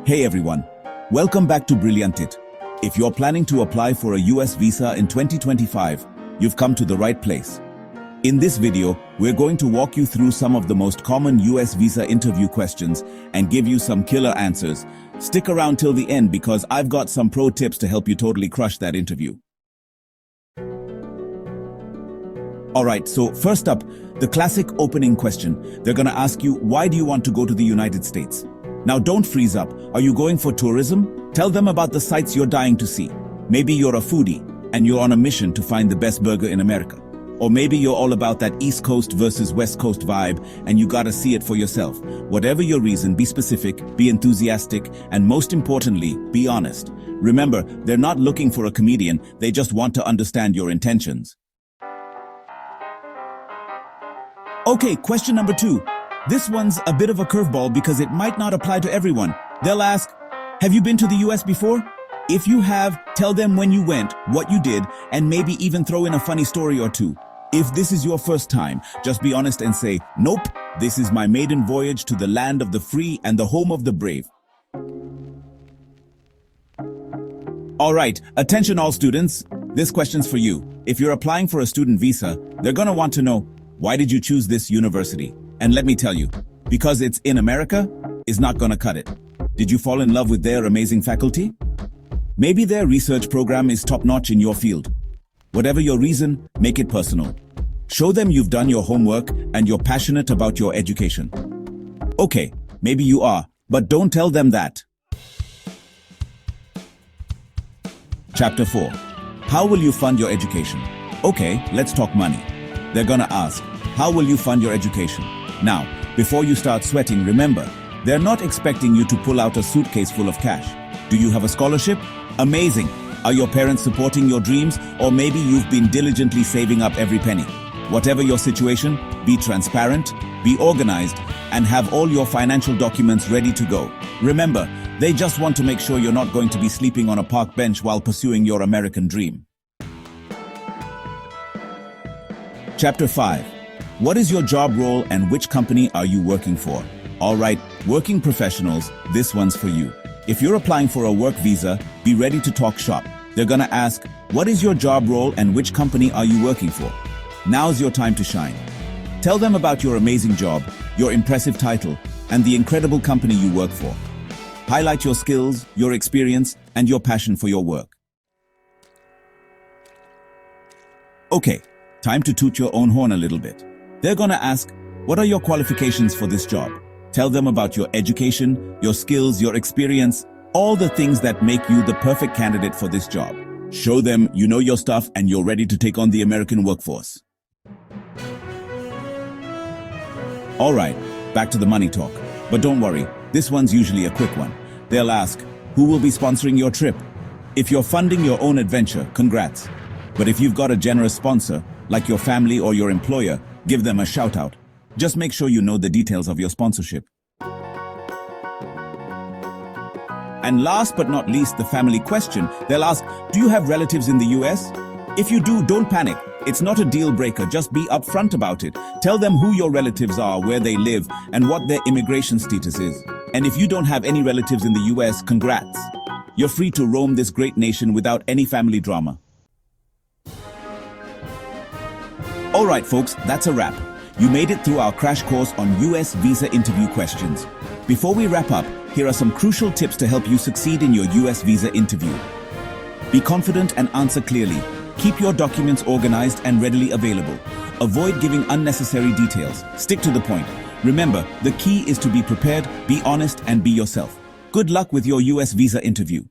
Hey everyone, welcome back to Brilliantit. If you're planning to apply for a US visa in 2025, you've come to the right place. In this video, we're going to walk you through some of the most common US visa interview questions and give you some killer answers. Stick around till the end because I've got some pro tips to help you totally crush that interview. Alright, so first up, the classic opening question. They're gonna ask you, why do you want to go to the United States? Now don't freeze up. Are you going for tourism? Tell them about the sights you're dying to see. Maybe you're a foodie and you're on a mission to find the best burger in America. Or maybe you're all about that East Coast versus West Coast vibe and you gotta see it for yourself. Whatever your reason, be specific, be enthusiastic, and most importantly, be honest. Remember, they're not looking for a comedian, they just want to understand your intentions. Okay, question number 2. This one's a bit of a curveball because it might not apply to everyone. They'll ask, have you been to the US before? If you have, tell them when you went, what you did, and maybe even throw in a funny story or two. If this is your first time, just be honest and say, nope, this is my maiden voyage to the land of the free and the home of the brave. Alright, attention all students. This question's for you. If you're applying for a student visa, they're gonna want to know, why did you choose this university? And let me tell you, because it's in America, is not gonna cut it. Did you fall in love with their amazing faculty? Maybe their research program is top-notch in your field. Whatever your reason, make it personal. Show them you've done your homework and you're passionate about your education. Okay, maybe you are, but don't tell them that. Chapter 4. How will you fund your education? Okay, let's talk money. They're gonna ask, how will you fund your education? Now, before you start sweating, remember, they're not expecting you to pull out a suitcase full of cash. Do you have a scholarship? Amazing! Are your parents supporting your dreams? Or maybe you've been diligently saving up every penny. Whatever your situation, be transparent, be organized, and have all your financial documents ready to go. Remember, they just want to make sure you're not going to be sleeping on a park bench while pursuing your American dream. Chapter 5. What is your job role and which company are you working for? Alright, working professionals, this one's for you. If you're applying for a work visa, be ready to talk shop. They're gonna ask, what is your job role and which company are you working for? Now's your time to shine. Tell them about your amazing job, your impressive title, and the incredible company you work for. Highlight your skills, your experience, and your passion for your work. Okay, time to toot your own horn a little bit. They're gonna ask, what are your qualifications for this job? Tell them about your education, your skills, your experience, all the things that make you the perfect candidate for this job. Show them you know your stuff and you're ready to take on the American workforce. Alright, back to the money talk. But don't worry, this one's usually a quick one. They'll ask, who will be sponsoring your trip? If you're funding your own adventure, congrats. But if you've got a generous sponsor, like your family or your employer, give them a shout out. Just make sure you know the details of your sponsorship. And last but not least, the family question. They'll ask, do you have relatives in the US? If you do, don't panic. It's not a deal breaker, just be upfront about it. Tell them who your relatives are, where they live, and what their immigration status is. And if you don't have any relatives in the US, congrats. You're free to roam this great nation without any family drama. Alright folks, that's a wrap. You made it through our crash course on US visa interview questions. Before we wrap up, here are some crucial tips to help you succeed in your US visa interview. Be confident and answer clearly. Keep your documents organized and readily available. Avoid giving unnecessary details. Stick to the point. Remember, the key is to be prepared, be honest, and be yourself. Good luck with your US visa interview.